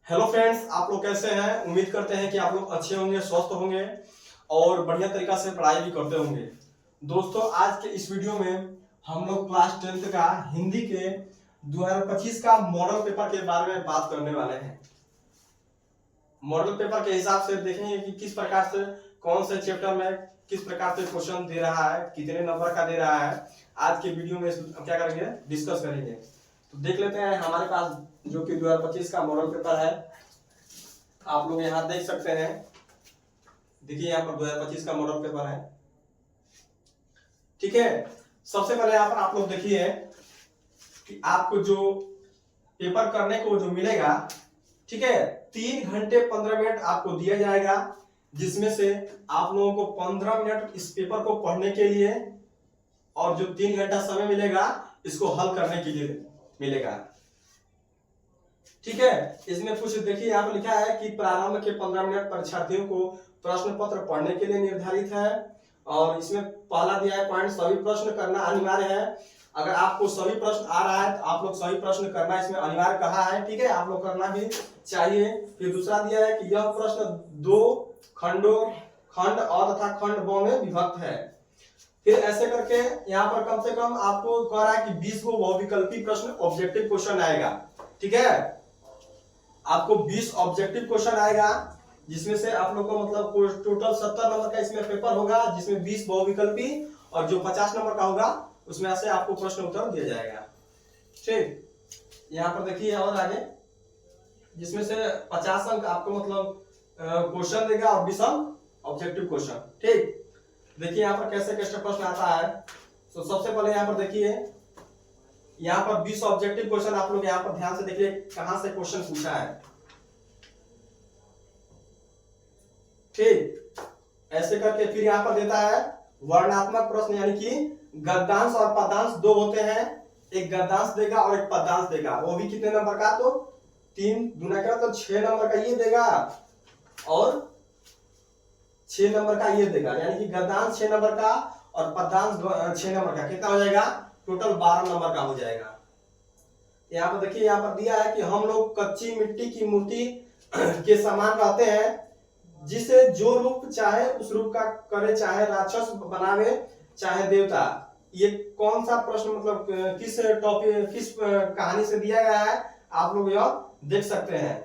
Hello friends, आप लोग कैसे हैं। उम्मीद करते हैं कि आप लोग अच्छे होंगे, स्वस्थ होंगे और बढ़िया तरीका से पढ़ाई भी करते होंगे। दोस्तों, आज के इस वीडियो में हम लोग क्लास 10th का हिंदी के 2025 का मॉडल पेपर के बारे में बात करने वाले हैं। मॉडल पेपर के हिसाब से देखेंगे कि किस प्रकार से कौन से चैप्टर में किस प्रकार से क्वेश्चन दे रहा है, कितने नंबर का दे रहा है। आज के वीडियो में क्या करेंगे, डिस्कस करेंगे। तो देख लेते हैं हमारे पास जो कि 2025 का मॉडल पेपर है। आप लोग यहाँ देख सकते हैं। देखिए यहाँ पर 2025 का मॉडल पेपर है। ठीक है, सबसे पहले यहाँ पर आप लोग देखिए कि आपको जो पेपर करने को जो मिलेगा, ठीक है, 3 घंटे 15 मिनट आपको दिया जाएगा, जिसमें से आप लोगों को 15 मिनट इस पेपर को पढ़ने के लिए और जो 3 घंटा समय मिलेगा इसको हल करने के लिए मिलेगा। ठीक है, इसमें कुछ देखिए यहाँ पर लिखा है कि प्रारंभ के 15 मिनट परीक्षार्थियों को प्रश्न पत्र पढ़ने के लिए निर्धारित है। और इसमें पहला दिया है पॉइंट, सभी प्रश्न करना अनिवार्य है। अगर आपको सभी प्रश्न आ रहा है तो आप लोग सभी प्रश्न करना इसमें अनिवार्य कहा है। ठीक है, आप लोग करना भी चाहिए। फिर दूसरा दिया है कि यह प्रश्न 2 खंडों, खंड अ तथा खंड ब में विभक्त है। फिर ऐसे करके यहाँ पर कम से कम आपको कह रहा है कि 20 को बहुविकल्पी प्रश्न ऑब्जेक्टिव क्वेश्चन आएगा। ठीक है, आपको 20 ऑब्जेक्टिव क्वेश्चन आएगा, जिसमें से आप लोग को मतलब टोटल 70 नंबर का इसमें पेपर होगा, जिसमें 20 बहुविकल्पी और जो 50 नंबर का होगा उसमें से आपको प्रश्न उत्तर दिया जाएगा। ठीक, यहाँ पर देखिए और आगे, जिसमें से 50 अंक आपको मतलब क्वेश्चन देगा और 20 अंक ऑब्जेक्टिव क्वेश्चन। ठीक, देखिए यहाँ पर कैसे कैसे प्रश्न आता है। तो सबसे पहले यहाँ पर देखिए, यहाँ पर 20 ऑब्जेक्टिव क्वेश्चन आप लोग यहाँ पर ध्यान से देखिए कहां से क्वेश्चन पूछा है। ठीक, ऐसे करके फिर यहाँ पर देता है वर्णात्मक प्रश्न, यानी कि गद्यांश और पदांश 2 होते हैं। एक गद्यांश देगा और एक पदांश देगा, वो भी कितने नंबर का, तो 3 गुना का तो 6 नंबर का ये देगा और 6 नंबर का ये देगा, यानी कि गद्यांश 6 नंबर का और पदांश 6 नंबर का, कितना हो जाएगा, टोटल 12 नंबर का हो जाएगा। यहाँ पर देखिए, यहाँ पर दिया है कि हम लोग कच्ची मिट्टी की मूर्ति के समान रहते हैं, जिसे जो रूप चाहे उस रूप का करे, चाहे राक्षस बनावे चाहे देवता। ये कौन सा प्रश्न मतलब किस टॉपिक, किस कहानी से दिया गया है, आप लोग यह देख सकते हैं।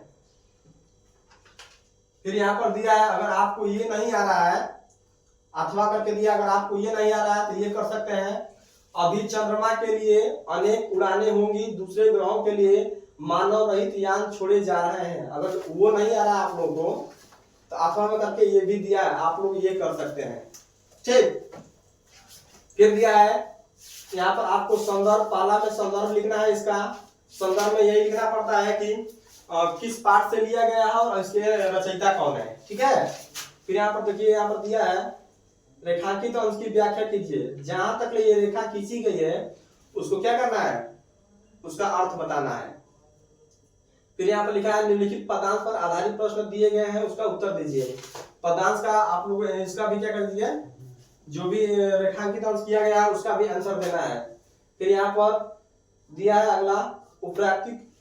फिर यहाँ पर दिया है, अगर आपको ये नहीं आ रहा है, अथवा करके दिया, अगर आपको ये नहीं आ रहा है तो ये कर सकते हैं। अभी चंद्रमा के लिए अनेक उड़ानें होंगी, दूसरे ग्रहों के लिए मानव रहित यान छोड़े जा रहे हैं। अगर वो नहीं आ रहा है आप लोगों को तो अथवा में करके ये भी दिया है, आप लोग ये कर सकते हैं। ठीक, फिर दिया है यहाँ पर आपको संदर्भ, पाला में संदर्भ लिखना है। इसका संदर्भ में यही लिखना पड़ता है कि किस पाठ से लिया गया है और इसके रचयिता कौन है। ठीक है, फिर यहाँ पर देखिए, यहाँ पर दिया है रेखांकित अंश की व्याख्या कीजिए। जहां तक ये रेखा खींची गई है उसको क्या करना है, उसका अर्थ बताना है। फिर यहाँ पर लिखा है निम्नलिखित पदांश पर आधारित प्रश्न दिए गए हैं, उसका उत्तर दीजिए। पदांश का आप लोग इसका भी क्या कर दीजिए, जो भी रेखांकित अंश किया गया है उसका भी आंसर देना है। फिर यहाँ पर दिया है अगला,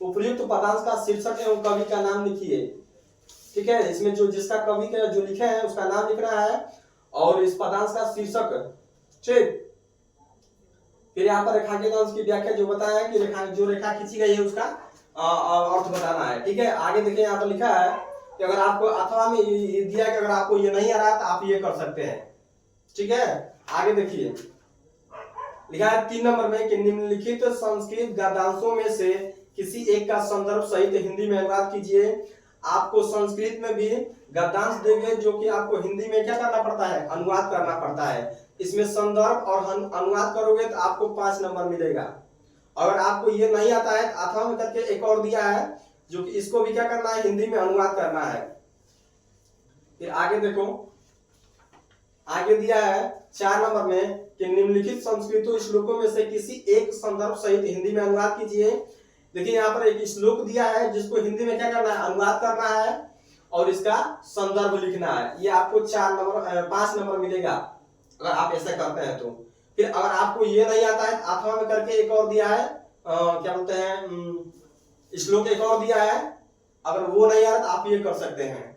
उपयुक्त पदांश का शीर्षक एवं कवि का नाम लिखिए। ठीक है, इसमें जो जिसका कवि का जो लिखे हैं उसका नाम लिखना है और इस पदांश का शीर्षक। ठीक, फिर यहाँ पर रेखांकित अंश की व्याख्या जो बताया कि जो रेखा खींची गई है उसका अर्थ बताना है। ठीक है, आगे देखिए यहाँ पर लिखा है कि अगर आपको अथवा में ये दिया कि अगर आपको ये नहीं आ रहा तो आप ये कर सकते हैं। ठीक है, आगे देखिए लिखा है 3 नंबर में कि निम्नलिखित संस्कृत गद्यांशों में से किसी एक का संदर्भ सहित हिंदी में अनुवाद कीजिए। आपको संस्कृत में भी गद्यांश देंगे, जो कि आपको हिंदी में क्या करना पड़ता है, अनुवाद करना पड़ता है। इसमें संदर्भ और अनुवाद करोगे तो आपको 5 नंबर मिलेगा। अगर आपको ये नहीं आता है तो अथवा में करके एक और दिया है, जो कि इसको भी क्या करना है, हिंदी में अनुवाद करना है। फिर आगे देखो, आगे दिया है 4 नंबर में कि निम्नलिखित संस्कृत श्लोकों में से किसी एक संदर्भ सहित हिंदी में अनुवाद कीजिए। देखिए यहाँ पर एक श्लोक दिया है जिसको हिंदी में क्या करना है, अनुवाद करना है और इसका संदर्भ लिखना है। ये आपको 5 नंबर मिलेगा अगर आप ऐसा करते हैं तो। फिर अगर आपको ये नहीं आता है अथवा में करके एक और दिया है, क्या बोलते हैं, श्लोक एक और दिया है अगर वो नहीं आ रहा तो आप ये कर सकते हैं।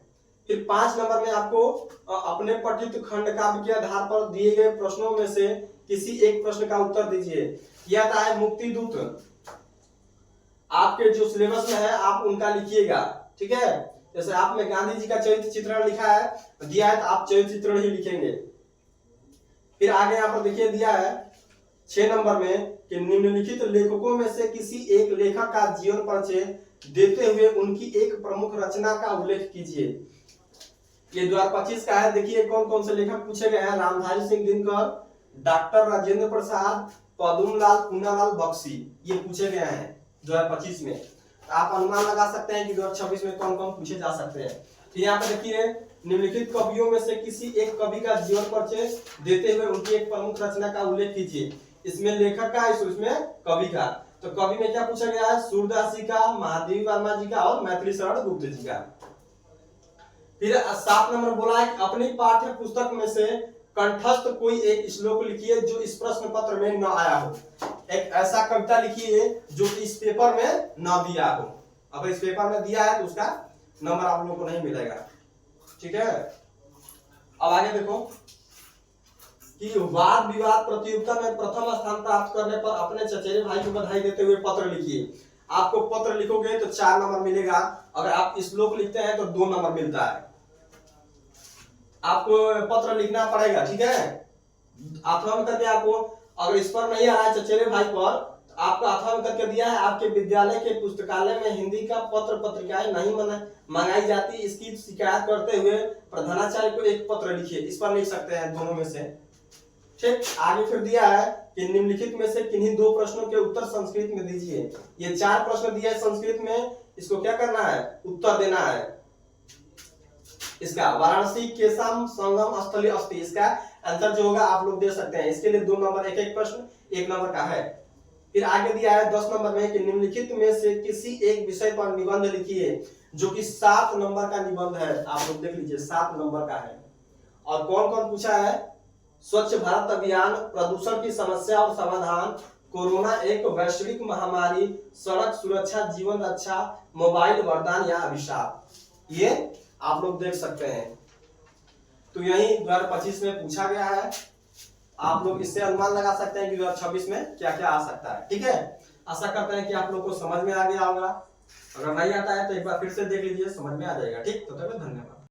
फिर 5 नंबर में आपको अपने पठित खंड काव्य के आधार पर दिए गए प्रश्नों में से किसी एक प्रश्न का उत्तर दीजिए। यह आता है मुक्ति दूत, आपके जो सिलेबस में है आप उनका लिखिएगा, ठीक है। जैसे आपने गांधी जी का चरित्र चित्रण लिखा है, दिया है तो आप चरित्र चित्रण ही लिखेंगे। फिर आगे यहाँ पर देखिए दिया है 6 नंबर में कि निम्नलिखित लेखकों में से किसी एक लेखक का जीवन परिचय देते हुए उनकी एक प्रमुख रचना का उल्लेख कीजिए। ये 2025 का है। देखिए कौन कौन से लेखक पूछे गए हैं। रामधारी सिंह दिनकर, डॉक्टर राजेंद्र प्रसाद, पदुमलाल पूनालाल बख्शी, ये पूछे गए हैं 2025 में। आप अनुमान लगा सकते हैं कि 2026 में कौन कौन पूछे जा सकते हैं। तो यहाँ पे देखिए निम्नलिखित कवियों में से किसी एक कवि का जीवन परिचय देते हुए उनकी एक प्रमुख रचना का उल्लेख कीजिए। इसमें लेखक का, इसमें कवि का। तो कवि में क्या पूछा गया है, सूरदास जी का, महादेवी वर्मा जी का और मैथिली शरण गुप्त जी का। फिर 7 नंबर बोला है कि अपनी पाठ्य पुस्तक में से कंठस्थ कोई एक श्लोक लिखिए जो इस प्रश्न पत्र में न आया हो। एक ऐसा कविता लिखिए जो कि इस पेपर में न दिया हो। अगर इस पेपर में दिया है तो उसका नंबर आप लोगों को नहीं मिलेगा, ठीक है। अब आगे देखो कि वाद विवाद प्रतियोगिता में प्रथम स्थान प्राप्त करने पर अपने चचेरे भाई को बधाई देते हुए पत्र लिखिए। आपको पत्र लिखोगे तो 4 नंबर मिलेगा, अगर आप श्लोक लिखते हैं तो 2 नंबर मिलता है। आपको पत्र लिखना पड़ेगा, ठीक है। अथवा में करके आपको, अगर इस पर नहीं आ रहा है चचेरे भाई पर, तो आपको अथवा में करके दिया है आपके विद्यालय के पुस्तकालय में हिंदी का पत्र पत्रिकाएं नहीं मंगाई जाती, इसकी शिकायत करते हुए प्रधानाचार्य को एक पत्र लिखिए। इस पर लिख सकते हैं दोनों में से, ठीक। आगे फिर दिया है कि निम्नलिखित में से किन्हीं 2 प्रश्नों के उत्तर संस्कृत में दीजिए। ये 4 प्रश्न दिए संस्कृत में, इसको क्या करना है, उत्तर देना है। इसका वाराणसी केशम संगम स्थली अस्ति, इसका आंसर जो होगा आप लोग दे सकते हैं। इसके लिए 2 नंबर, एक प्रश्न 1 नंबर का है। फिर आगे दिया है 10 नंबर में कि निम्नलिखित में से किसी एक विषय पर निबंध लिखिए जो कि 7 नंबर का निबंध है। आप लोग देख लीजिए 7 नंबर का है। और कौन कौन पूछा है, स्वच्छ भारत अभियान, प्रदूषण की समस्या और समाधान, कोरोना एक वैश्विक महामारी, सड़क सुरक्षा जीवन रक्षा, मोबाइल वरदान या अभिशाप, ये आप लोग देख सकते हैं। तो यही 2025 में पूछा गया है। आप लोग इससे अनुमान लगा सकते हैं कि 2026 में क्या क्या आ सकता है, ठीक है। आशा करते हैं कि आप लोग को समझ में आ गया होगा। अगर नहीं आता है तो एक बार फिर से देख लीजिए, समझ में आ जाएगा, ठीक। तो धन्यवाद।